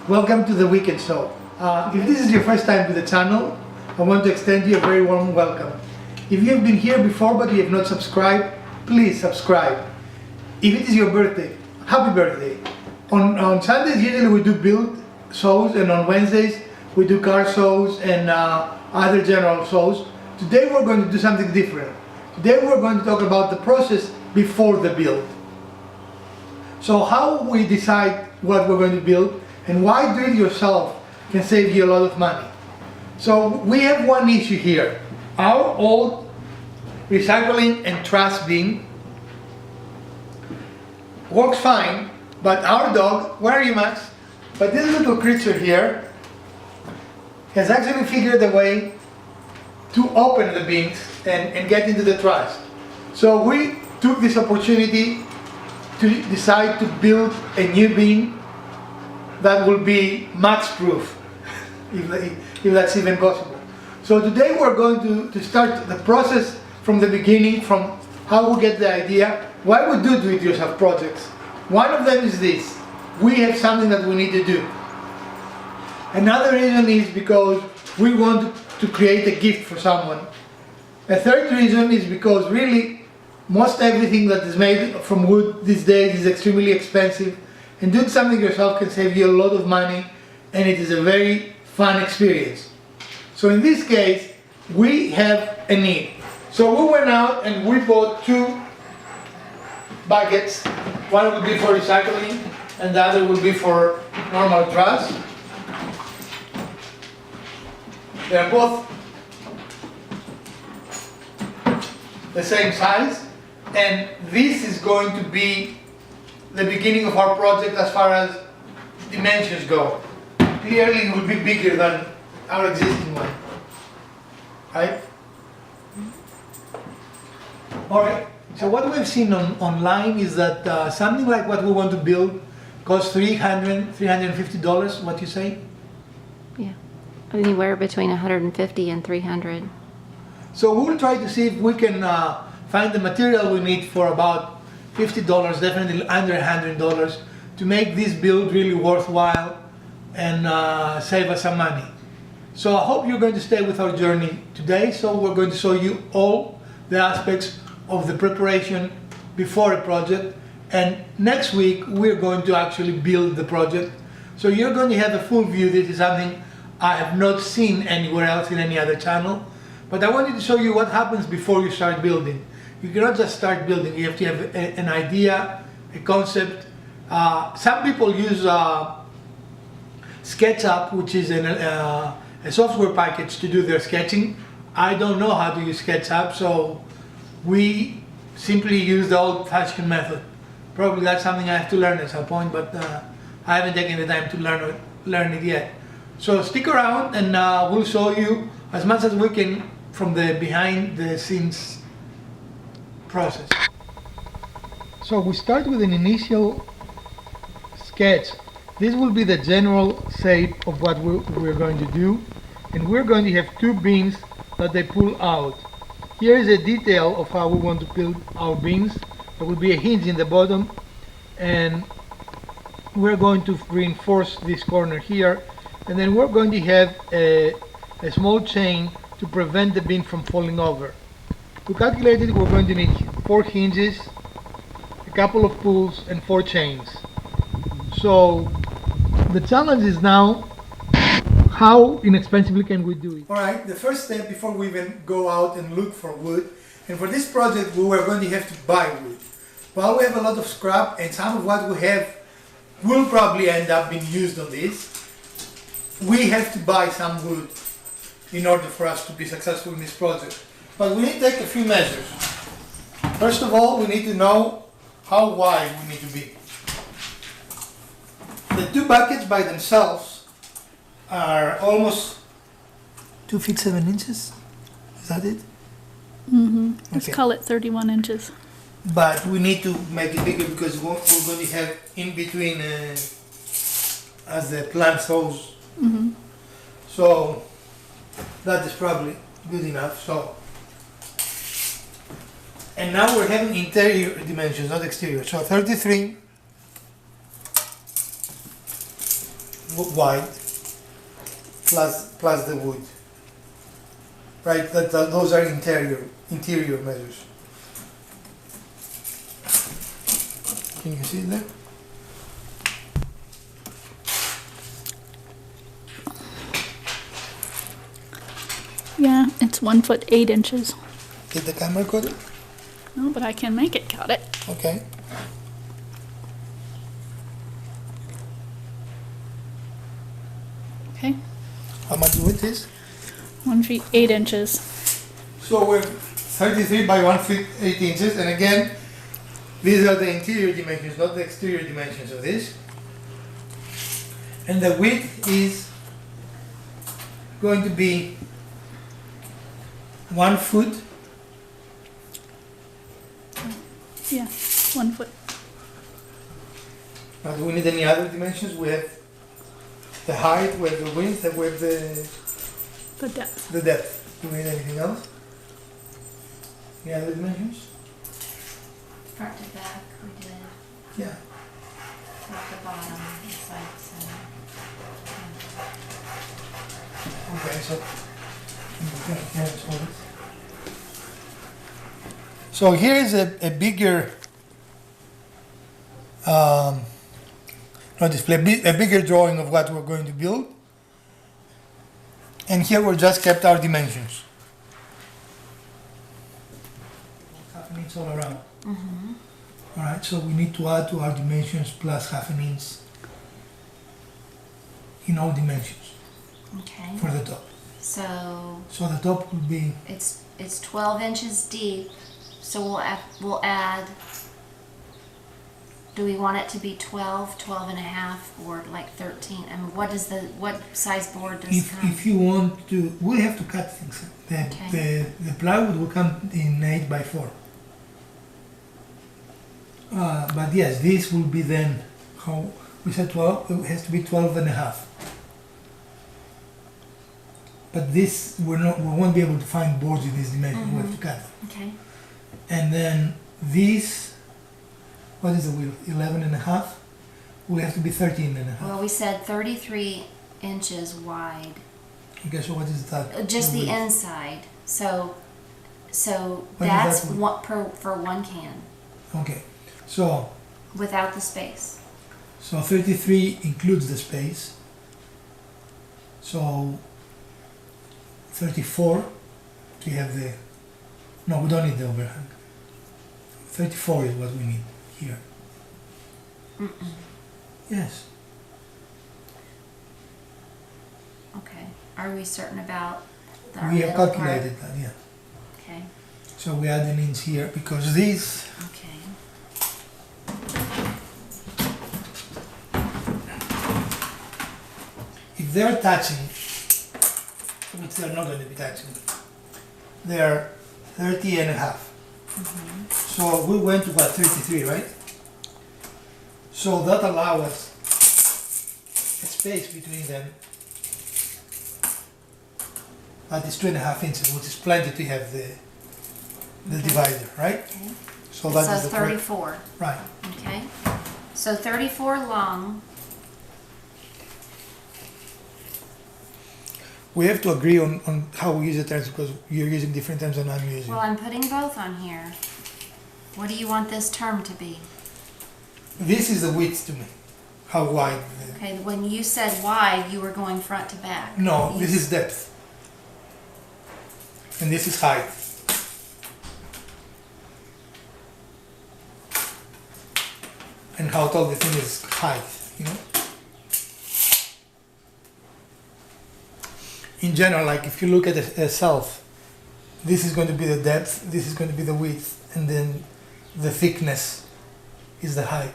Welcome to the Weekend Show. If this is your first time to the channel, I want to extend you a very warm welcome. If you have been here before but you have not subscribed, please subscribe. If it is your birthday, happy birthday. On Sundays usually we do build shows, and on Wednesdays we do car shows and other general shows. Today we're going to do something different. Today we're going to talk about the process before the build. So how we decide what we're going to build and why do it yourself can save you a lot of money. So we have one issue here. Our old recycling and trash bin works fine, but our dog, where are you, Max? But this little creature here has actually figured a way to open the bins and get into the trash. So we took this opportunity to decide to build a new bin that will be max-proof, if that's even possible. So today we're going to start the process from the beginning, from how we get the idea, why we do it-yourself projects. One of them is this: we have something that we need to do. Another reason is because we want to create a gift for someone. A third reason is because really most everything that is made from wood these days is extremely expensive, and doing something yourself can save you a lot of money, and it is a very fun experience. So in this case, we have a need. So we went out and we bought 2 buckets. One will be for recycling and the other will be for normal trash. They are both the same size, and this is going to be the beginning of our project as far as dimensions go. Clearly it will be bigger than our existing one, right? Alright, so what we've seen online is that something like what we want to build costs $350, what you say? Yeah, anywhere between $150 and $300. So we'll try to see if we can find the material we need for about $50, definitely under $100, to make this build really worthwhile and save us some money. So I hope you're going to stay with our journey today. So we're going to show you all the aspects of the preparation before a project, and next week we're going to actually build the project. So you're going to have a full view. This is something I have not seen anywhere else in any other channel, but I wanted to show you what happens before you start building. You cannot just start building. You have to have an idea, a concept. Some people use SketchUp, which is a software package to do their sketching. I don't know how to use SketchUp, so we simply use the old-fashioned method. Probably that's something I have to learn at some point, but I haven't taken the time to learn it yet. So stick around and we'll show you as much as we can from the behind-the-scenes process. So we start with an initial sketch. This will be the general shape of what we're going to do, and we're going to have 2 bins that they pull out. Here is a detail of how we want to build our bins. There will be a hinge in the bottom, and we're going to reinforce this corner here, and then we're going to have a small chain to prevent the bin from falling over. To calculate it, we're going to need 4 hinges, a couple of pulls, and 4 chains. So the challenge is now, how inexpensively can we do it? Alright, the first step before we even go out and look for wood, and for this project we were going to have to buy wood. While we have a lot of scrap and some of what we have will probably end up being used on this, we have to buy some wood in order for us to be successful in this project. But we need to take a few measures. First of all, we need to know how wide we need to be. The 2 buckets by themselves are almost 2 feet 7 inches. Is that it? Let's Okay. call it 31 inches. But we need to make it bigger because we're going to have in between as the plant sows. So that is probably good enough. So, and now we're having interior dimensions, not exterior. So 33 wide plus the wood. Right, those are interior measures. Can you see it there? Yeah, it's 1 foot 8 inches. Did the camera cut it? No, but I can make it cut it. Okay. Okay, How much width is? 1 feet 8 inches. So we're 33 by 1 feet 8 inches, and again, these are the interior dimensions, not the exterior dimensions of this. And the width is going to be 1 foot. Yeah, 1 foot. Now, do we need any other dimensions? We have the height, we have the width, and we have The depth. the depth. Do we need anything else? Any other dimensions? Front to back, we did, Yeah. top to bottom, the sides, and, Okay, so so here is a bigger not display, a bigger drawing of what we're going to build, and here we just kept our dimensions. Half an inch all around. All right, so we need to add to our dimensions plus half an inch in all dimensions okay. for the top. So So the top will be it's 12 inches deep, so we'll add, do we want it to be 12, 12 and a half, or like 13? I mean, what size board does come? if you want to, we have to cut things. The plywood will come in 8 by 4. But yes, this will be then, how we said 12, it has to be 12 and a half. But this, we won't be able to find boards in this dimension, we have to cut them. Okay. And then this, what is the width, 11 and a half? Will have to be 13 and a half. Well, we said 33 inches wide, Okay, so what is that? just the width? inside. So What is that's that width? one for one can Okay, so without the space. 33 includes the space. So 34, we have the, no, we don't need the overhang. 34 is what we need here. Yes, Okay. Are we certain about the we have middle part? calculated that, yeah. Okay. So we add an inch here because these, Okay. if they're touching, which they're not going to be touching, they're 30 and a half. So we went to what, 33, right? So that allows us a space between them that is 2.5 inches, which is plenty to have the divider, right? Okay. So It that is says the correct, 34. right. Okay. So 34 long. We have to agree on how we use the terms because you're using different terms than I'm using. Well, I'm putting both on here. What do you want this term to be? This is the width to me, how wide. Okay, when you said wide, you were going front to back. No, You this is depth. And this is height. And how tall the thing is height, you know? In general, like if you look at a shelf, this is going to be the depth, this is going to be the width, and then the thickness is the height.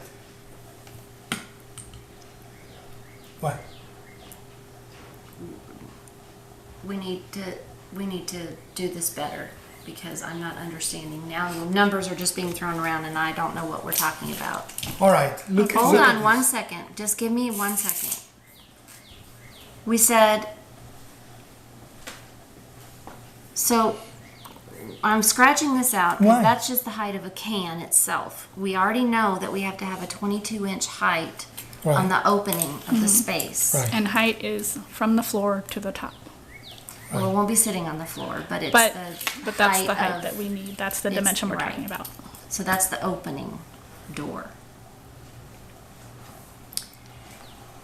What? we need to do this better because I'm not understanding. Now the numbers are just being thrown around and I don't know what we're talking about. All right, look. Hold look on at one this. second. Just give me 1 second. We said, so I'm scratching this out because Why? that's just the height of a can itself. We already know that we have to have a 22-inch height Right. on the opening of the space. Right. And height is from the floor to the top. Well, it won't be sitting on the floor, but it's But, the but that's the height of- that we need. That's the It's- dimension we're right. talking about. So that's the opening door.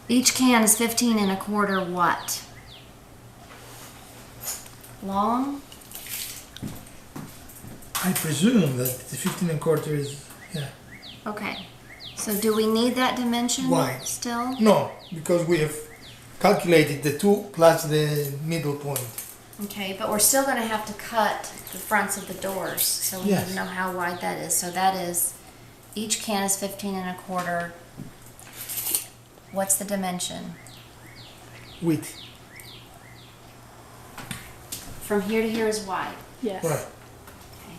Each can is 15 1/4 what? Long? I presume that the 15 1/4 is, yeah. Okay. So do we need that dimension Why? still? No, because we have calculated the 2 plus the middle point. Okay, but we're still gonna have to cut the fronts of the doors, so we need Yes. to know how wide that is. So that is, each can is 15 1/4. What's the dimension? Width. From here to here is wide. Yes. Right. Okay.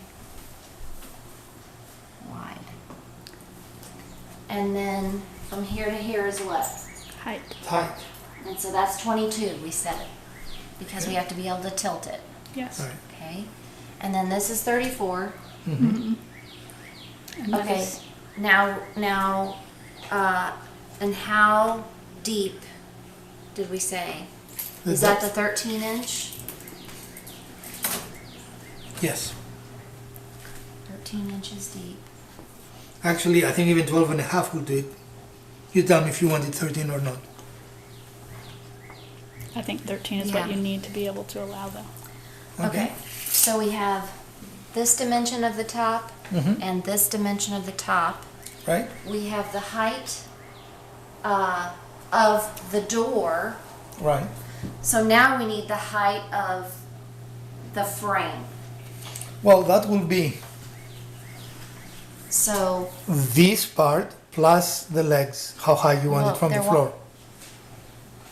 Wide. And then from here to here is what? Height. Height. And so that's 22, we said, because we have to be able to tilt it, Yes. Right. okay? And then this is 34. And this Okay, is- now, and how deep did we say? The Is that the depth? 13-inch? Yes. 13 inches deep. Actually, I think even 12 1/2 would do it. You tell me if you want it 13 or not. I think 13 is Yeah. what you need to be able to allow though. Okay, so we have this dimension of the top Mhm. and this dimension of the top. Right? We have the height of the door. Right. So now we need the height of the frame. Well, that will be So, this part plus the legs. How high you want Well, it from the there floor.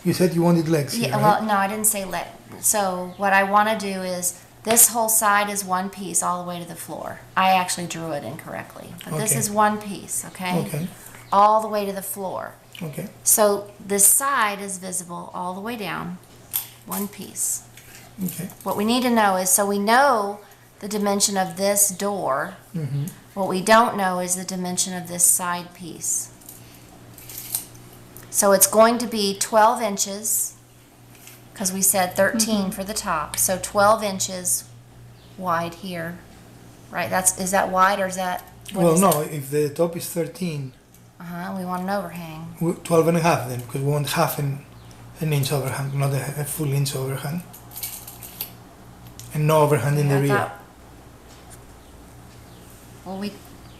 You said you wanted legs here, yeah, right? well, no, I didn't say let. So what I want to do is this whole side is one piece all the way to the floor. I actually drew it incorrectly, but this Okay. is one piece, okay? Okay. All the way to the floor. Okay. So this side is visible all the way down, one piece. Okay. What we need to know is, so we know the dimension of this door. Mm-hmm. What we don't know is the dimension of this side piece. So it's going to be 12 inches, because we said 13 for the top. So 12 inches wide here, right? Is that wide or is that? what Well, is no, if the top is 13, We want an overhang. 12 1/2 then, because we want half an inch overhang, not a full inch overhang. And no overhang in Yeah, the I rear. thought- Well,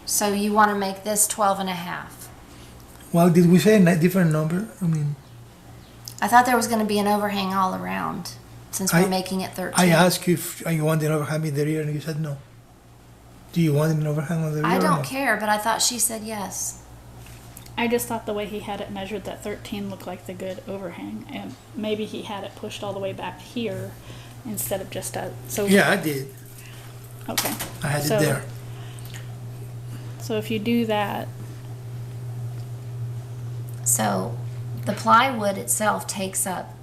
so you want to make this 12 1/2. Well, did we say a different number? I mean, I thought there was going to be an overhang all around, since we're I- making it 13. I asked you if you want an overhang in the rear, and you said no. Do you want an overhang on the rear? I or don't no? care, but I thought she said yes. I just thought the way he had it measured that 13 looked like the good overhang, and maybe he had it pushed all the way back here instead of just a. So Yeah, I did. Okay. I had So- it there. So if you do that, So the plywood itself takes up.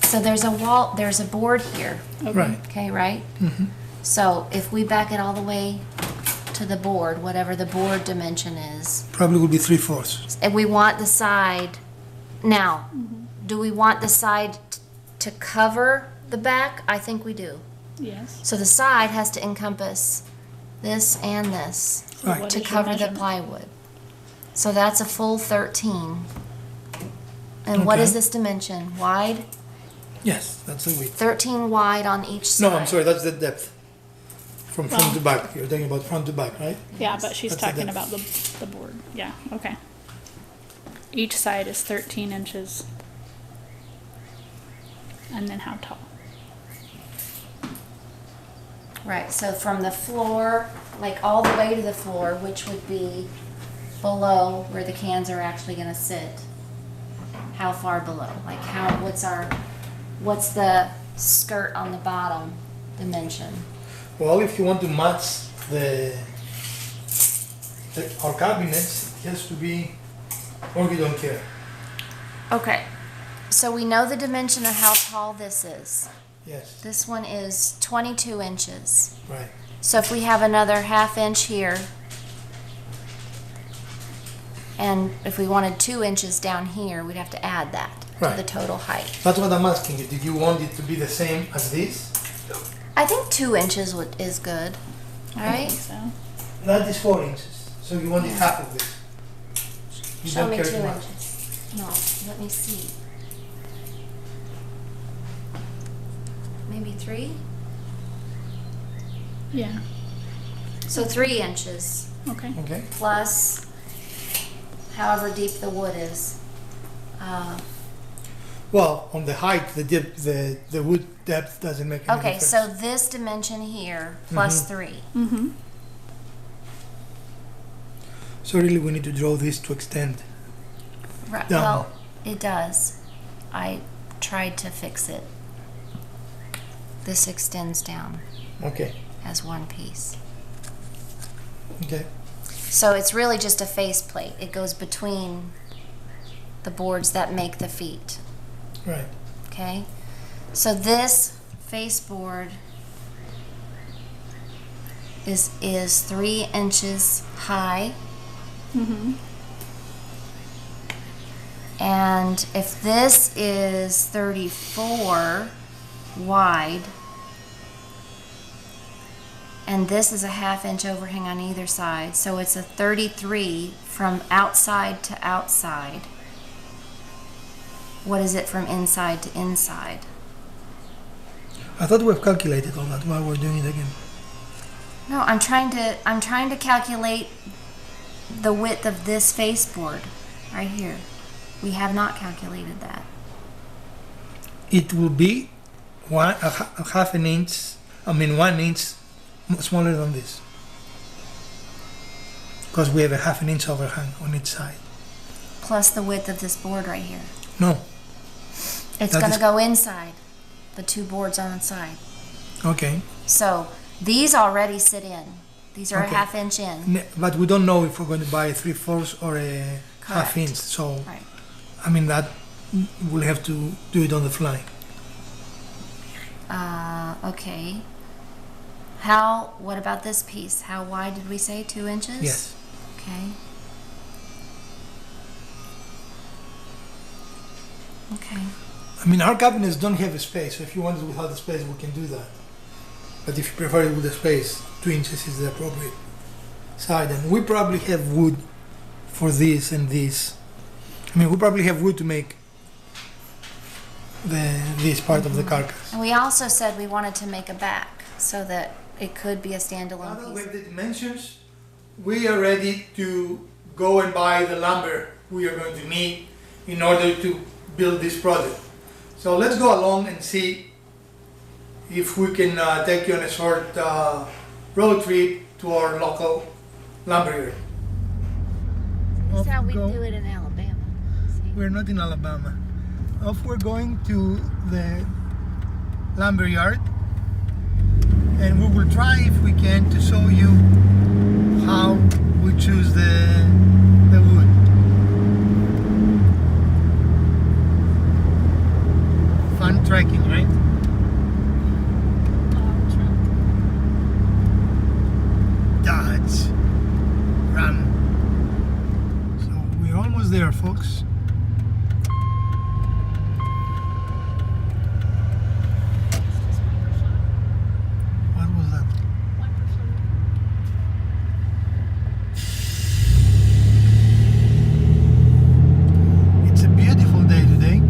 So there's a wall. There's a board here. okay. Right. Okay, right? Mm-hmm. So if we back it all the way to the board, whatever the board dimension is, Probably would be 3/4. and we want the side. Now, do we want the side to cover the back? I think we do. Yes. So the side has to encompass this and this Right. What to is your cover the measurement? plywood. So that's a full 13. And what Okay. is this dimension? Wide? Yes, that's the width. 13 wide on each side. No, I'm sorry, that's the depth. From front Well- to back. You're talking about front to back, right? Yeah, but she's That's the talking depth. about the board. Yeah, okay. Each side is 13 inches. And then how tall? Right, so from the floor, like all the way to the floor, which would be below where the cans are actually gonna sit. How far below? Like what's our what's the skirt on the bottom dimension? Well, if you want to match our cabinets, it has to be, or you don't care. Okay, so we know the dimension of how tall this is. Yes, This one is 22 inches. right. So if we have another ½ inch here, and if we wanted 2 inches down here, we'd have to add that to Right. the total height. That's what I'm asking you. Did you want it to be the same as this? I think 2 inches is good, I right? think so. That is 4 inches, so you wanted half of this. You Show don't me care 2 too much. inches. No, let me see. Maybe 3? Yeah. So 3 inches Okay. Okay. plus however deep the wood is. Well, on the height, the wood depth doesn't make any Okay, difference. so this dimension here plus 3. Mm-hmm. So really, we need to draw this to extend. Right. Down. Well, it does. I tried to fix it. This extends down Okay. as one piece. Okay. So it's really just a faceplate. It goes between the boards that make the feet. Right. Okay? So this faceboard is 3 inches high. Mm-hmm. And if this is 34 wide, and this is a ½ inch overhang on either side, so it's a 33 from outside to outside. What is it from inside to inside? I thought we've calculated all that while we're doing it again. No, I'm trying to calculate the width of this faceboard right here. We have not calculated that. It will be a half an inch. 1 inch smaller than this, because we have a ½ inch overhang on each side. Plus the width of this board right here. No. It's That going is- to go inside the 2 boards on the side. Okay. So these already sit in. These are Okay. a ½ inch in. But we don't know if we're going to buy a 3/4 or a Correct. ½ inch. So Right. that we'll have to do it on the fly. Okay. What about this piece? How wide did we say? 2 inches? Yes. Okay. Okay. Our cabinets don't have a space, so if you want it without the space, we can do that. But if you prefer it with the space, 2 inches is the appropriate side. And we probably have wood for this and this. We probably have wood to make this part of the carcass. And we also said we wanted to make a back so that it could be a Now standalone that we piece. have the dimensions, we are ready to go and buy the lumber we are going to need in order to build this project. So let's go along and see if we can take you on a short road trip to our local lumber yard. This is how we do it in Alabama. See? We're not in Alabama. Off we're going to the lumber yard, and we will try if we can to show you how we choose the wood. Fun trekking, right? Dodge, run. So we're almost there, folks. What was that? It's a beautiful day today.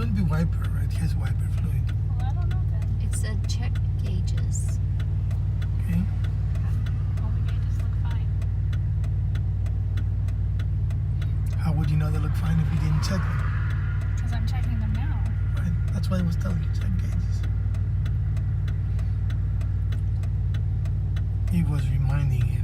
shouldn't be wiper, right? It has wiper fluid. Well, I don't know then. It's a check gauges. Okay. All the gauges look fine. How would you know they look fine if you didn't check them? Because I'm checking them now. Right? That's why I was telling you, check gauges. He was reminding you.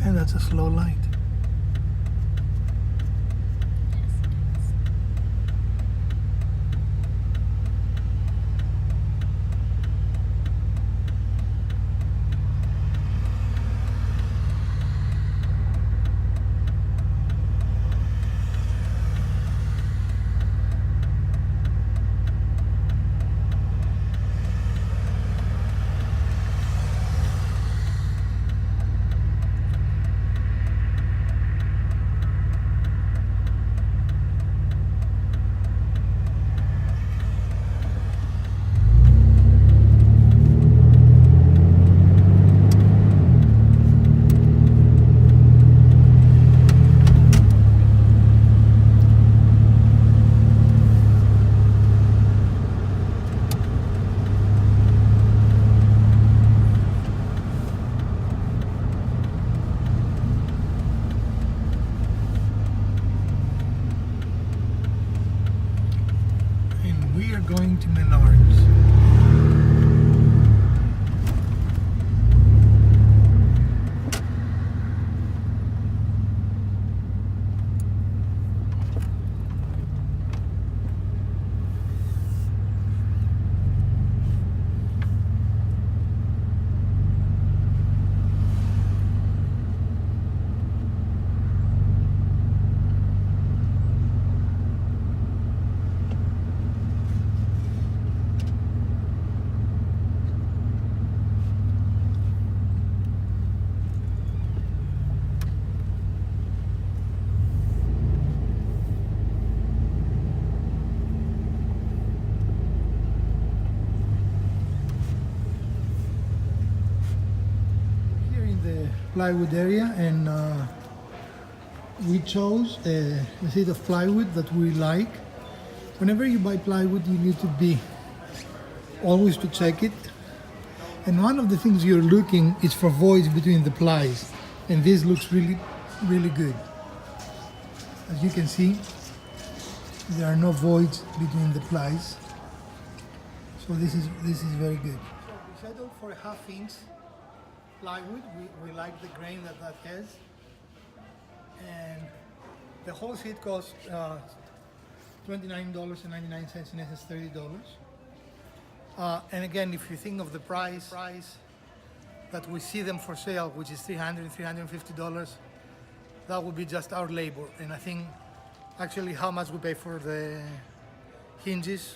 And that's a slow light. Yes, it is. And we are going to Menards. Here in the plywood area, and we chose a sheet of plywood that we like. Whenever you buy plywood, you need to be always to check it. And one of the things you're looking is for voids between the plies, and this looks really, really good. As you can see, there are no voids between the plies, so this is very good. So we settled for a 1/2 inch plywood. We like the grain that has, and the whole sheet cost $29.99 in essence, $30. And again, if you think of the price that we see them for sale, which is $300, $350, that would be just our labor. And I think actually how much we pay for the hinges.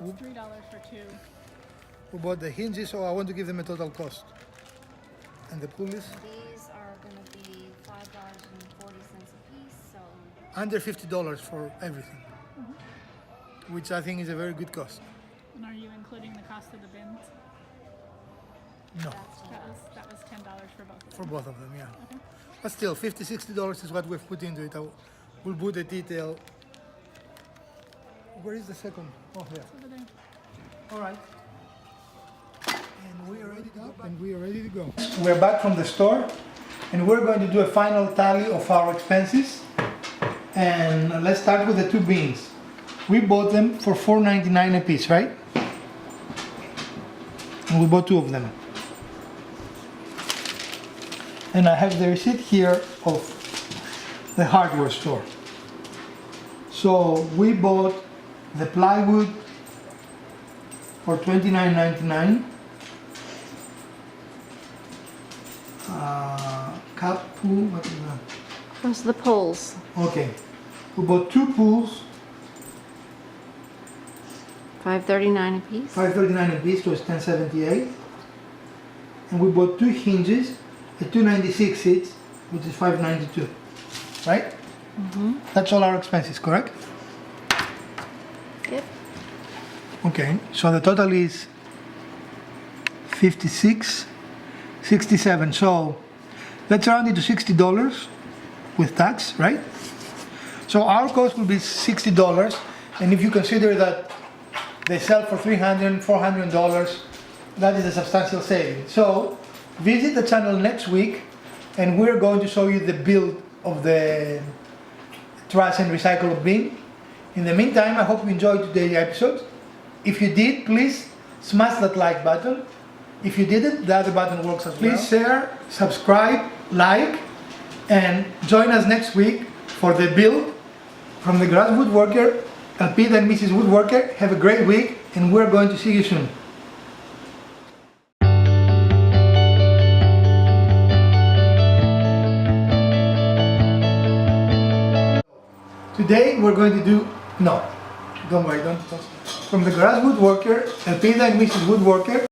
It's $3 for two. We bought the hinges, so I want to give them a total cost. And the pulleys, These are gonna be $5.40 a piece, so under $50 for everything, which I think is a very good cost. And are you including the cost of the bins? No, that's That was $10 for both of them. for both of them, yeah. But still, $50, $60 is what we've put into it. We'll put the detail. Where is the second? Oh, here. Over there. All right. And we are ready to go. We're back from the store, and we're going to do a final tally of our expenses. And let's start with the two beans. We bought them for $4.99 a piece, right? And we bought two of them. And I have the receipt here of the hardware store. So we bought the plywood for $29.99. What is that? those are the poles. Okay. We bought two pools, $5.39 a piece. $5.39 a piece, so it's $10.78. And we bought two hinges, a $2.96 each, which is $592, right? That's all our expenses, correct? Yep. Okay, so the total is 56.67. So let's round it to $60 with tax, right? So our cost will be $60, and if you consider that they sell for $300, $400, that is a substantial saving. So visit the channel next week, and we're going to show you the build of the trash and recycle bin. In the meantime, I hope you enjoyed today's episode. If you did, please smash that like button. If you didn't, the other button works as well. Please share, subscribe, like, and join us next week for the build from the Garage Woodworker, Alpida and Mrs. Woodworker. Have a great week, and we're going to see you soon. Today we're going to do, no, don't worry, don't. From the Garage Woodworker, Alpida and Mrs. Woodworker.